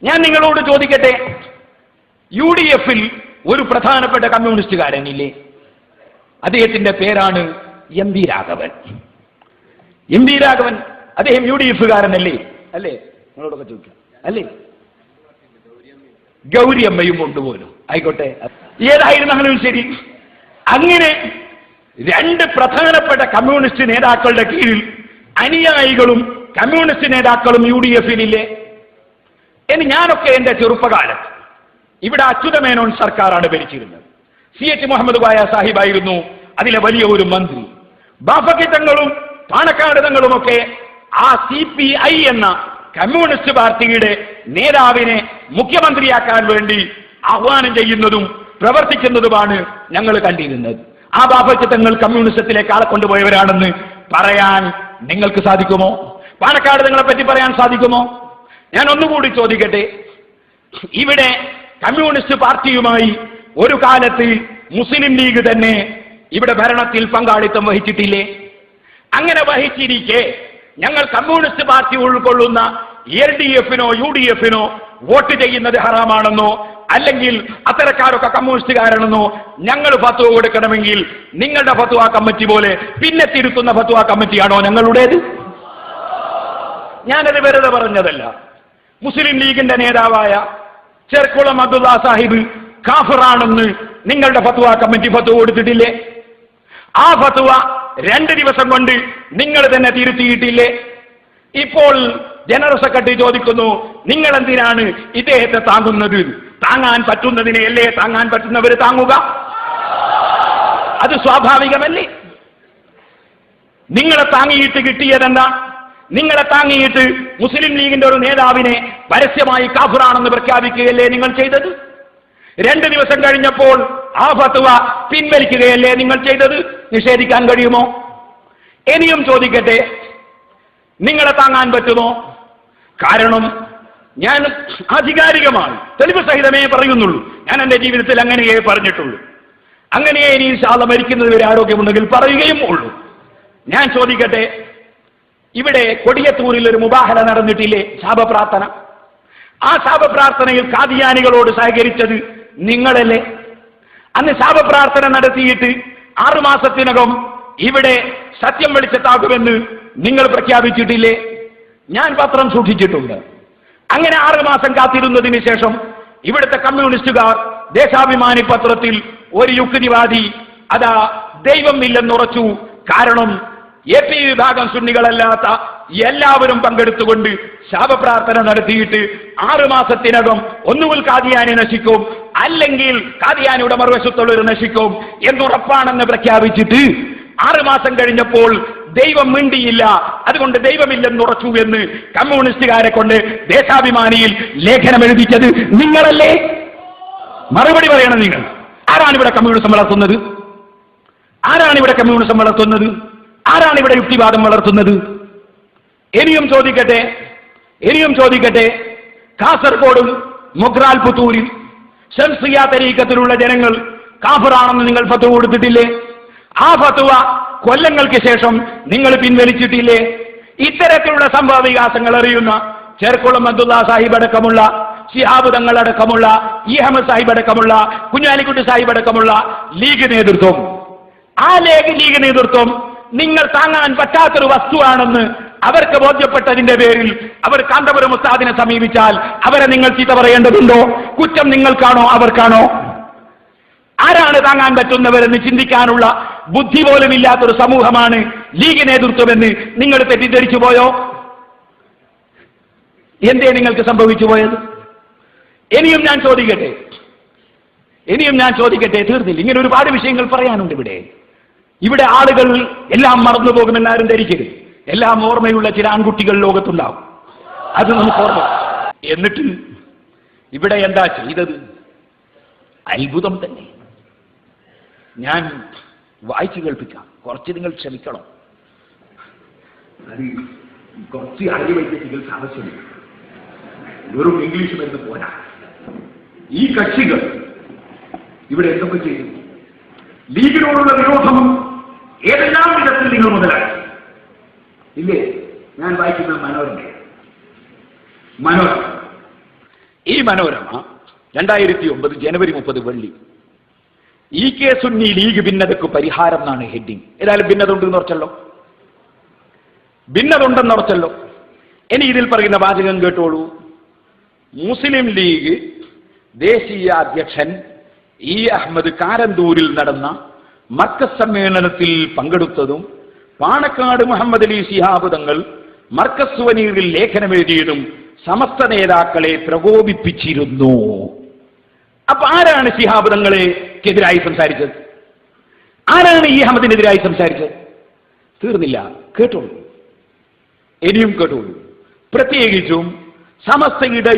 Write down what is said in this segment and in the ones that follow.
ഞാൻ നിങ്ങളോട് ചോദിക്കട്ടെ, UDF-ൽ ഒരു പ്രധാനപ്പെട്ട കമ്മ്യൂണിസ്റ്റുകാരനില്ലേ? അദ്ദേഹത്തിന്റെ പേരാണ് MV രാഘവൻ. MV രാഘവൻ അദ്ദേഹം UDF-കാരനല്ലേ? അല്ലേ? നിങ്ങളോടൊക്കെ ചോദിക്കാം, അല്ലേ? ഗൗരിയമ്മയും കൊണ്ടുപോലും ആയിക്കോട്ടെ, ഏതായിരുന്നാലും ശരി. അങ്ങനെ രണ്ട് പ്രധാനപ്പെട്ട കമ്മ്യൂണിസ്റ്റ് നേതാക്കളുടെ കീഴിൽ അനുയായികളും കമ്മ്യൂണിസ്റ്റ് നേതാക്കളും UDF-ലില്ലേ? ഇനി ഞാനൊക്കെ എന്റെ ചെറുപ്പകാലത്ത് ഇവിടെ അച്യുതമേനോൻ സർക്കാരാണ് ഭരിച്ചിരുന്നത്. CH മുഹമ്മദ് കോയ സാഹിബായിരുന്നു അതിലെ വലിയ ഒരു മന്ത്രി. ബാഫക്കി തങ്ങളും പാണക്കാട് തങ്ങളുമൊക്കെ ആ CPI എന്ന കമ്മ്യൂണിസ്റ്റ് പാർട്ടിയുടെ നേതാവിനെ മുഖ്യമന്ത്രിയാക്കാൻ വേണ്ടി ആഹ്വാനം ചെയ്യുന്നതും പ്രവർത്തിക്കുന്നതുമാണ് ഞങ്ങൾ കണ്ടിരുന്നത്. ആ ബാഫക്കി തങ്ങൾ കമ്മ്യൂണിസത്തിലേക്ക് ആളെ കൊണ്ടുപോയവരാണെന്ന് പറയാൻ നിങ്ങൾക്ക് സാധിക്കുമോ? പാണക്കാട് തങ്ങളെ പറ്റി പറയാൻ സാധിക്കുമോ? ഞാൻ ഒന്നുകൂടി ചോദിക്കട്ടെ, ഇവിടെ കമ്മ്യൂണിസ്റ്റ് പാർട്ടിയുമായി ഒരു കാലത്ത് മുസ്ലിം ലീഗ് തന്നെ ഇവിടെ ഭരണത്തിൽ പങ്കാളിത്തം വഹിച്ചിട്ടില്ലേ? അങ്ങനെ വഹിച്ചിരിക്കെ ഞങ്ങൾ കമ്മ്യൂണിസ്റ്റ് പാർട്ടി ഉൾക്കൊള്ളുന്ന LDF-നോ UDF-നോ വോട്ട് ചെയ്യുന്നത് ഹറാമാണെന്നോ അല്ലെങ്കിൽ അത്തരക്കാരൊക്കെ കമ്മ്യൂണിസ്റ്റുകാരാണെന്നോ ഞങ്ങൾ ഫത്വ കൊടുക്കണമെങ്കിൽ നിങ്ങളുടെ ഫത്വ കമ്മിറ്റി പോലെ പിന്നെ തിരുത്തുന്ന ഫത്വ കമ്മിറ്റിയാണോ ഞങ്ങളുടേത്? ഞാനത് വെറുതെ പറഞ്ഞതല്ല. മുസ്ലിം ലീഗിന്റെ നേതാവായ ചെർക്കുളം അബ്ദുള്ള സാഹിബ് കാഫിറാണെന്ന് നിങ്ങളുടെ ഫത്വ കമ്മിറ്റി ഫത്വ കൊടുത്തിട്ടില്ലേ? ആ ഫത്വ 2 ദിവസം കൊണ്ട് നിങ്ങൾ തന്നെ തിരുത്തിയിട്ടില്ലേ? ഇപ്പോൾ ജനറൽ സെക്രട്ടറി ചോദിക്കുന്നു, നിങ്ങൾ എന്തിനാണ് ഇദ്ദേഹത്തെ താങ്ങുന്നത്? താങ്ങാൻ പറ്റുന്നതിനെയല്ലേ താങ്ങാൻ പറ്റുന്നവർ താങ്ങുക? അത് സ്വാഭാവികമല്ലേ? നിങ്ങളെ താങ്ങിയിട്ട് കിട്ടിയതെന്താ? നിങ്ങളെ താങ്ങിയിട്ട് മുസ്ലിം ലീഗിന്റെ ഒരു നേതാവിനെ പരസ്യമായി കാഫിറാണെന്ന് പ്രഖ്യാപിക്കുകയല്ലേ നിങ്ങൾ ചെയ്തത്? 2 ദിവസം കഴിഞ്ഞപ്പോൾ ആ ഫത്വ പിൻവലിക്കുകയല്ലേ നിങ്ങൾ ചെയ്തത്? നിഷേധിക്കാൻ കഴിയുമോ? ഇനിയും ചോദിക്കട്ടെ, നിങ്ങളെ താങ്ങാൻ പറ്റുമോ? കാരണം ഞാൻ ആധികാരികമാണ്, തെളിവ് സഹിതമേ പറയുന്നുള്ളൂ. ഞാൻ എന്റെ ജീവിതത്തിൽ അങ്ങനെയേ പറഞ്ഞിട്ടുള്ളൂ. അങ്ങനെയേ ഇനി ഇൻഷാ അല്ലാഹ് മരിക്കുന്നത് വരെ ആരോഗ്യമുണ്ടെങ്കിൽ പറയുകയും ഉള്ളൂ. ഞാൻ ചോദിക്കട്ടെ, ഇവിടെ കൊടിയത്തൂരിൽ ഒരു മുബാഹല നടന്നിട്ടില്ലേ? ശാപപ്രാർത്ഥന. ആ ശാപപ്രാർത്ഥനയിൽ ഖാദിയാനികളോട് സഹകരിച്ചത് നിങ്ങളല്ലേ? അന്ന് ശാപപ്രാർത്ഥന നടത്തിയിട്ട് 6 മാസത്തിനകം ഇവിടെ സത്യം വെളിച്ചത്താകുമെന്ന് നിങ്ങൾ പ്രഖ്യാപിച്ചിട്ടില്ലേ? ഞാൻ പത്രം സൂക്ഷിച്ചിട്ടുണ്ട്. അങ്ങനെ 6 മാസം കാത്തിരുന്നതിന് ശേഷം ഇവിടുത്തെ കമ്മ്യൂണിസ്റ്റുകാർ ദേശാഭിമാനി പത്രത്തിൽ ഒരു യുക്തിവാദി അതാ ദൈവം ഇല്ലെന്നുറച്ചു. കാരണം AP വിഭാഗം സുന്നികളല്ലാത്ത എല്ലാവരും പങ്കെടുത്തുകൊണ്ട് ശാപപ്രാർത്ഥന നടത്തിയിട്ട് 6 മാസത്തിനകം ഒന്നുകിൽ ഖാദിയാനി നശിക്കും, അല്ലെങ്കിൽ ഖാദിയാനിയുടെ മറുവശത്തുള്ളവർ നശിക്കും എന്നുറപ്പാണെന്ന് പ്രഖ്യാപിച്ചിട്ട് 6 മാസം കഴിഞ്ഞപ്പോൾ ദൈവം മിണ്ടിയില്ല, അതുകൊണ്ട് ദൈവമില്ലെന്നുറച്ചു എന്ന് കമ്മ്യൂണിസ്റ്റുകാരെ കൊണ്ട് ദേശാഭിമാനിയിൽ ലേഖനം എഴുതിച്ചത് നിങ്ങളല്ലേ? മറുപടി പറയണം നിങ്ങൾ. ആരാണ് ഇവിടെ കമ്മ്യൂണിസം വളർത്തുന്നത്? ആരാണ് ഇവിടെ കമ്മ്യൂണിസം വളർത്തുന്നത്? ആരാണ് ഇവിടെ യുക്തിവാദം വളർത്തുന്നത്? ഇനിയും ചോദിക്കട്ടെ, കാസർഗോഡും മൊഗ്രാൽ പുത്തൂരിൽ ശംസിയ തരീഖത്തിലുള്ള ജനങ്ങൾ കാഫിറാണെന്ന് നിങ്ങൾ ഫത്വ കൊടുത്തിട്ടില്ലേ? ആ ഫത്വ കൊല്ലങ്ങൾക്ക് ശേഷം നിങ്ങൾ പിൻവലിച്ചിട്ടില്ലേ? ഇത്തരത്തിലുള്ള സംഭവ വികാസങ്ങൾ അറിയുന്ന ചെർക്കുളം അബ്ദുള്ള സാഹിബ് അടക്കമുള്ള, ശിഹാബ് തങ്ങൾ അടക്കമുള്ള, അഹമ്മദ് സാഹിബ് അടക്കമുള്ള, കുഞ്ഞാലിക്കുട്ടി സാഹിബ് അടക്കമുള്ള ലീഗ് നേതൃത്വം, ആ ലീഗ് നേതൃത്വം നിങ്ങൾ താങ്ങാൻ പറ്റാത്തൊരു വസ്തുവാണെന്ന് അവർക്ക് ബോധ്യപ്പെട്ടതിന്റെ പേരിൽ അവർ കാന്തപുരം ഉസ്താദിനെ സമീപിച്ചാൽ അവരെ നിങ്ങൾ ചീത്ത പറയേണ്ടതുണ്ടോ? കുറ്റം നിങ്ങൾക്കാണോ അവർക്കാണോ? ആരാണ് താങ്ങാൻ പറ്റുന്നവരെന്ന് ചിന്തിക്കാനുള്ള ബുദ്ധി പോലും ഇല്ലാത്തൊരു സമൂഹമാണ് ലീഗ് നേതൃത്വമെന്ന് നിങ്ങൾ തെറ്റിദ്ധരിച്ചു പോയോ? എന്തേ നിങ്ങൾക്ക് സംഭവിച്ചു പോയത്? ഇനിയും ഞാൻ ചോദിക്കട്ടെ, തീർന്നില്ല. ഇങ്ങനെ ഒരുപാട് വിഷയങ്ങൾ പറയാനുണ്ട്. ഇവിടെ ആളുകൾ എല്ലാം മറന്നു പോകുമെന്നാരും ധരിക്കരുത്. എല്ലാം ഓർമ്മയുള്ള ചില ആൺകുട്ടികൾ ലോകത്തുണ്ടാവും, അത് നമുക്ക് ഓർമ്മ. എന്നിട്ട് ഇവിടെ എന്താ ചെയ്തത്? അത്ഭുതം തന്നെ. ഞാൻ വായിച്ചു കേൾപ്പിക്കാം, കുറച്ച് നിങ്ങൾ ക്ഷമിക്കണം. കുറച്ച് ആയുർവേദ ചികിത്സ ആവശ്യമില്ല, വെറും ഇംഗ്ലീഷ് മരുന്ന് പോരാ. ഈ കക്ഷികൾ ഇവിടെ എന്തൊക്കെ ചെയ്തു? ലീഗിനോടുള്ള വിരോധം ഏതെല്ലാം വിധത്തിൽ നിങ്ങൾ മുതലാക്കി ഇല്ലേ? ഞാൻ വായിക്കുന്നത് മനോരമ. ഈ മനോരമ 2009 ജനുവരി 30 വെള്ളി, EK സുന്നി ലീഗ് ഭിന്നതയ്ക്ക് പരിഹാരം എന്നാണ് ഹെഡിങ്. ഏതായാലും ഭിന്നത ഉണ്ടെന്ന് ഉറച്ചല്ലോ, ഭിന്നത ഉണ്ടെന്ന് ഉറച്ചല്ലോ. ഇനി ഇതിൽ പറയുന്ന വാചകം കേട്ടോളൂ. മുസ്ലിം ലീഗ് ദേശീയ അധ്യക്ഷൻ E. അഹമ്മദ് കാരന്തൂരിൽ നടന്ന മർക്കസ് സമ്മേളനത്തിൽ പങ്കെടുത്തതും പാണക്കാട് മുഹമ്മദ് അലി ശിഹാബ് തങ്ങൾ മർക്കസ് സുവനീറിൽ ലേഖനമെഴുതിയതും സമസ്ത നേതാക്കളെ പ്രകോപിപ്പിച്ചിരുന്നു. അപ്പൊ ആരാണ് ശിഹാബ് തങ്ങളെക്കെതിരായി സംസാരിച്ചത്? ആരാണ് ഈ അഹമ്മദിനെതിരായി സംസാരിച്ചത്? തീർന്നില്ല, കേട്ടോളൂ, ഇനിയും കേട്ടോളൂ. പ്രത്യേകിച്ചും സമസ്തയുടെ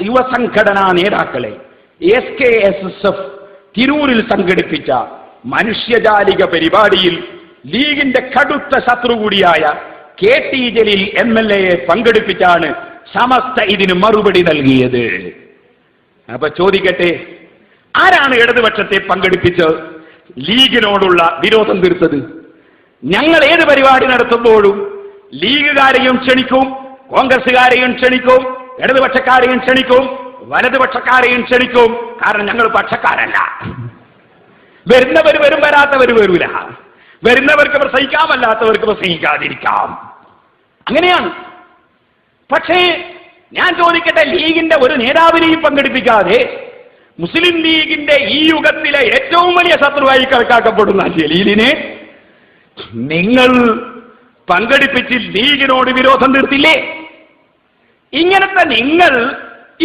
യുവസംഘടനാ നേതാക്കളെ SKSSF തിരൂരിൽ സംഘടിപ്പിച്ച മനുഷ്യജാലിക പരിപാടിയിൽ ലീഗിന്റെ കടുത്ത ശത്രു കൂടിയായ KT ജലീൽ MLA പങ്കെടുപ്പിച്ചാണ് സമസ്ത ഇതിന് മറുപടി നൽകിയത്. അപ്പൊ ചോദിക്കട്ടെ, ആരാണ് ഇടതുപക്ഷത്തെ പങ്കെടുപ്പിച്ച് ലീഗിനോടുള്ള വിരോധം തീർത്തത്? ഞങ്ങൾ ഏത് പരിപാടി നടത്തുമ്പോഴും ലീഗുകാരെയും ക്ഷണിക്കും, കോൺഗ്രസുകാരെയും ക്ഷണിക്കും, ഇടതുപക്ഷക്കാരെയും ക്ഷണിക്കും, വലതുപക്ഷക്കാരെയും ക്ഷണിക്കും. കാരണം ഞങ്ങൾ പക്ഷക്കാരല്ല. വരുന്നവർ വരും, വരാത്തവർ വരൂല. വരുന്നവർക്ക് പ്രസംഗിക്കാം, അല്ലാത്തവർക്ക് പ്രസംഗിക്കാതിരിക്കാം. അങ്ങനെയാണ്. പക്ഷേ ഞാൻ ചോദിക്കട്ടെ, ലീഗിന്റെ ഒരു നേതാവിനെയും പങ്കെടുപ്പിക്കാതെ മുസ്ലിം ലീഗിന്റെ ഈ യുഗത്തിലെ ഏറ്റവും വലിയ ശത്രുവായി കണക്കാക്കപ്പെടുന്ന ജലീലിനെ നിങ്ങൾ പങ്കെടുപ്പിച്ച് ലീഗിനോട് വിരോധം തീർത്തില്ലേ? ഇങ്ങനത്തെ നിങ്ങൾ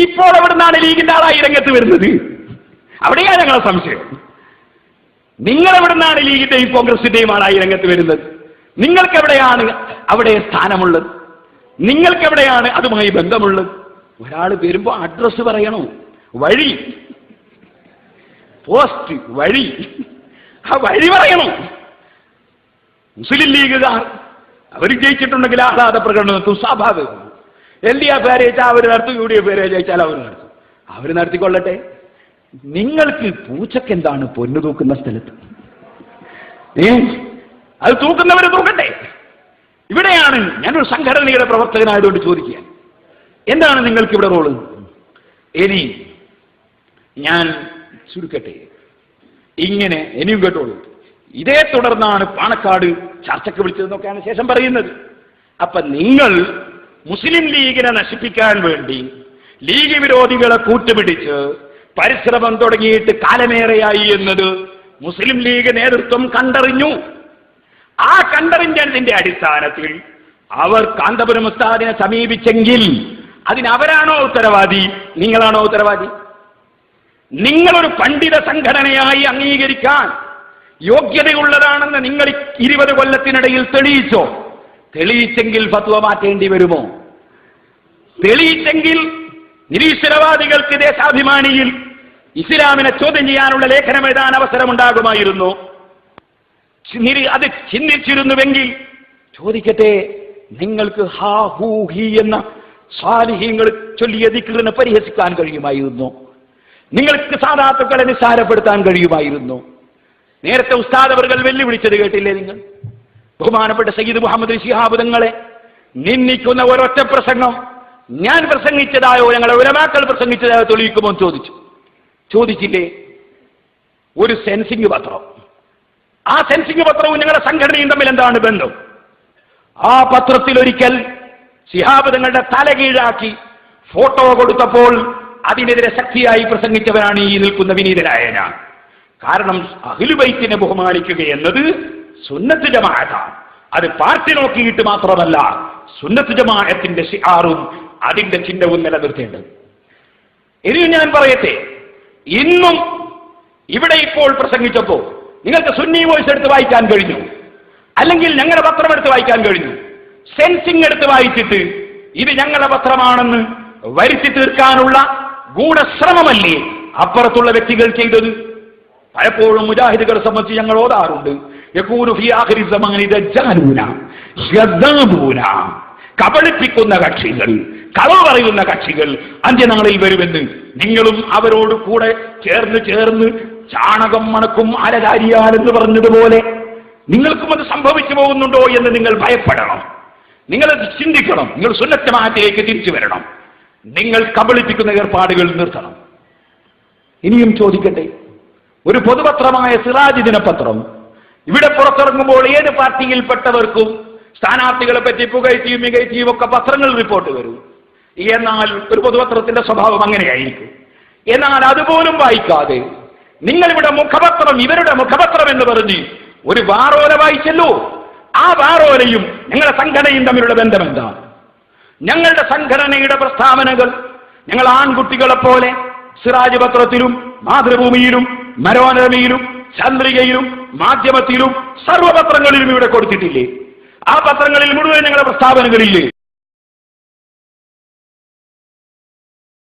ഇപ്പോൾ എവിടുന്നാണ് ലീഗിന്റെ ആളായി രംഗത്ത് വരുന്നത്? അവിടെയാണ് ഞങ്ങളെ സംശയം. നിങ്ങൾ എവിടുന്നാണ് ലീഗിന്റെയും കോൺഗ്രസിന്റെയും ആളായി രംഗത്ത് വരുന്നത്? നിങ്ങൾക്കെവിടെയാണ് അവിടെ സ്ഥാനമുള്ളത്? നിങ്ങൾക്കെവിടെയാണ് അതുമായി ബന്ധമുള്ളത്? ഒരാൾ വരുമ്പോ അഡ്രസ് പറയണോ? വഴി, പോസ്റ്റ്, വഴി, ആ വഴി പറയണോ? മുസ്ലിം ലീഗുകാർ അവർ ജയിച്ചിട്ടുണ്ടെങ്കിൽ ആഹ്ലാദ പ്രകടനത്തും സ്വാഭാവികം. LDF ജയിച്ചാൽ അവർ നടത്തും, UDF ജയിച്ചാൽ അവർ നടത്തും. അവർ നടത്തിക്കൊള്ളട്ടെ. നിങ്ങൾക്ക് പൂച്ചക്ക് എന്താണ് പൊന്നു തൂക്കുന്ന സ്ഥലത്ത്? അത് തൂക്കുന്നവര് തൂക്കട്ടെ. ഇവിടെയാണ് ഞാനൊരു സംഘടനയുടെ പ്രവർത്തകനായതുകൊണ്ട് ചോദിക്കുക, എന്താണ് നിങ്ങൾക്ക് ഇവിടെ റോള്? ഇനി ഞാൻ ചുരുക്കട്ടെ, ഇങ്ങനെ ഇനിയും കേട്ടോളൂ. ഇതേ തുടർന്നാണ് പാണക്കാട് ചർച്ചയ്ക്ക് വിളിച്ചതെന്നൊക്കെയാണ് ശേഷം പറയുന്നത്. അപ്പൊ നിങ്ങൾ മുസ്ലിം ലീഗിനെ നശിപ്പിക്കാൻ വേണ്ടി ലീഗ് വിരോധികളെ കൂട്ടുപിടിച്ച് പരിശ്രമം തുടങ്ങിയിട്ട് കാലമേറെയായി എന്നത് മുസ്ലിം ലീഗ് നേതൃത്വം കണ്ടറിഞ്ഞു. ആ കണ്ടറിഞ്ഞതിന്റെ അടിസ്ഥാനത്തിൽ അവർ കാന്തപുരം ഉസ്താദിനെ സമീപിച്ചെങ്കിൽ അതിനവരാണോ ഉത്തരവാദി? നിങ്ങളാണോ ഉത്തരവാദി? നിങ്ങളൊരു പണ്ഡിത സംഘടനയായി അംഗീകരിക്കാൻ യോഗ്യതയുള്ളതാണെന്ന് നിങ്ങൾ 20 കൊല്ലത്തിനിടയിൽ തെളിയിച്ചോ? തെളിയിച്ചെങ്കിൽ ഫത്വ മാറ്റേണ്ടി വരുമോ? തെളിയിച്ചെങ്കിൽ നിരീശ്വരവാദികൾക്ക് ദേശാഭിമാനിയിൽ ഇസ്ലാമിനെ ചോദ്യം ചെയ്യാനുള്ള ലേഖനം എഴുതാൻ അവസരമുണ്ടാകുമായിരുന്നു. അത് ചിന്തിച്ചിരുന്നുവെങ്കിൽ ചോദിക്കട്ടെ, നിങ്ങൾക്ക് ഹാ ഹൂ ഹി എന്ന സാലിഹ്യങ്ങൾ ചൊല്ലിയ ദിക്റിനെ പരിഹസിക്കാൻ കഴിയുമായിരുന്നു? നിങ്ങൾക്ക് സാദാത്തുക്കളെ നിസ്സാരപ്പെടുത്താൻ കഴിയുമായിരുന്നു? നേരത്തെ ഉസ്താദ് അവർകൾ വെല്ലുവിളിച്ചത് കേട്ടില്ലേ നിങ്ങൾ? ബഹുമാനപ്പെട്ട സയ്യിദ് മുഹമ്മദ് ശിഹാബ് തങ്ങളെ നിന്ദിക്കുന്ന ഒരൊറ്റ പ്രസംഗം ഞാൻ പ്രസംഗിച്ചതായോ ഞങ്ങളെ ഉലമാക്കൾ പ്രസംഗിച്ചതായോ തെളിയിക്കുമോ എന്ന് ചോദിച്ചില്ലേ? ഒരു സെൻസിംഗ് പത്രം, ആ സെൻസിംഗ് പത്രവും ഞങ്ങളുടെ സംഘടനയും തമ്മിൽ എന്താണ് ബന്ധം? ആ പത്രത്തിൽ ഒരിക്കൽ ശിഹാബ് തങ്ങളുടെ തലകീഴാക്കി ഫോട്ടോ കൊടുത്തപ്പോൾ അതിനെതിരെ ശക്തിയായി പ്രസംഗിച്ചവരാണ് ഈ നിൽക്കുന്ന വിനീതനായ ഞാൻ. കാരണം അഹ്ലുബൈത്തിനെ ബഹുമാനിക്കുക എന്നത് സുന്നത്ത് ജമാഅത്താണ്. അത് പാർട്ടി നോക്കിയിട്ട് മാത്രമല്ല, സുന്നത്ത് ജമാഅത്തിന്റെ ശിആറും അതിന്റെ ചിഹ്നവും നിലനിർത്തേണ്ടത്. ഇനിയും ഞാൻ പറയട്ടെ, ഇന്നും ഇവിടെ ഇപ്പോൾ പ്രസംഗിച്ചപ്പോൾ നിങ്ങൾക്ക് സുന്നി വോയിസ് എടുത്ത് വായിക്കാൻ കഴിഞ്ഞു, അല്ലെങ്കിൽ ഞങ്ങളുടെ പത്രം എടുത്ത് വായിക്കാൻ കഴിഞ്ഞു. സെൻസിംഗ് എടുത്ത് വായിച്ചിട്ട് ഇത് ഞങ്ങളുടെ പത്രമാണെന്ന് വരുത്തി തീർക്കാനുള്ള ഗൂഢശ്രമമല്ലേ അപ്പുറത്തുള്ള വ്യക്തികൾ ചെയ്തത്? പലപ്പോഴും മുജാഹിദുകളെ സംബന്ധിച്ച് ഞങ്ങൾ ഓതാറുണ്ട്, കബളിപ്പിക്കുന്ന കക്ഷികൾ, കളവ് പറയുന്ന കക്ഷികൾ അന്ത്യനാളിൽ വരുമെന്ന്. നിങ്ങളും അവരോട് കൂടെ ചേർന്ന് ചാണകം മണക്കും അലകാരിയാലെന്ന് പറഞ്ഞതുപോലെ നിങ്ങൾക്കും അത് സംഭവിച്ചു പോകുന്നുണ്ടോ എന്ന് നിങ്ങൾ ഭയപ്പെടണം. നിങ്ങളത് ചിന്തിക്കണം. നിങ്ങൾ സുന്നത്ത് ജമാഅത്തിലേക്ക് തിരിച്ചു വരണം. നിങ്ങൾ കബളിപ്പിക്കുന്ന ഏർപ്പാടുകൾ നിർത്തണം. ഇനിയും ചോദിക്കട്ടെ, ഒരു പൊതുപത്രമായ സിറാജ് ദിനപത്രം ഇവിടെ പുറത്തിറങ്ങുമ്പോൾ ഏത് പാർട്ടിയിൽപ്പെട്ടവർക്കും സ്ഥാനാർത്ഥികളെ പറ്റി പുകഴ്ത്തിയും മികഴ്ത്തിയും ഒക്കെ പത്രങ്ങൾ റിപ്പോർട്ട് വരും. എന്നാൽ ഒരു പൊതുപത്രത്തിന്റെ സ്വഭാവം അങ്ങനെയായിരിക്കും. എന്നാൽ അതുപോലും വായിക്കാതെ നിങ്ങളിവിടെ മുഖപത്രം, ഇവരുടെ മുഖപത്രം എന്ന് പറഞ്ഞ് ഒരു വാറോല വായിച്ചല്ലോ. ആ വാറോലയും ഞങ്ങളുടെ സംഘടനയും തമ്മിലുള്ള ബന്ധം എന്താണ്? ഞങ്ങളുടെ സംഘടനയുടെ പ്രസ്താവനകൾ ഞങ്ങൾ ആൺകുട്ടികളെപ്പോലെ സിറാജ് പത്രത്തിലും മാതൃഭൂമിയിലും മനോരമയിലും ചന്ദ്രികയിലും മാധ്യമത്തിലും സർവ്വപത്രങ്ങളിലും ഇവിടെ കൊടുത്തിട്ടില്ലേ? ആ പത്രങ്ങളിൽ മുഴുവൻ ഞങ്ങളുടെ പ്രസ്താവനകളില്ലേ?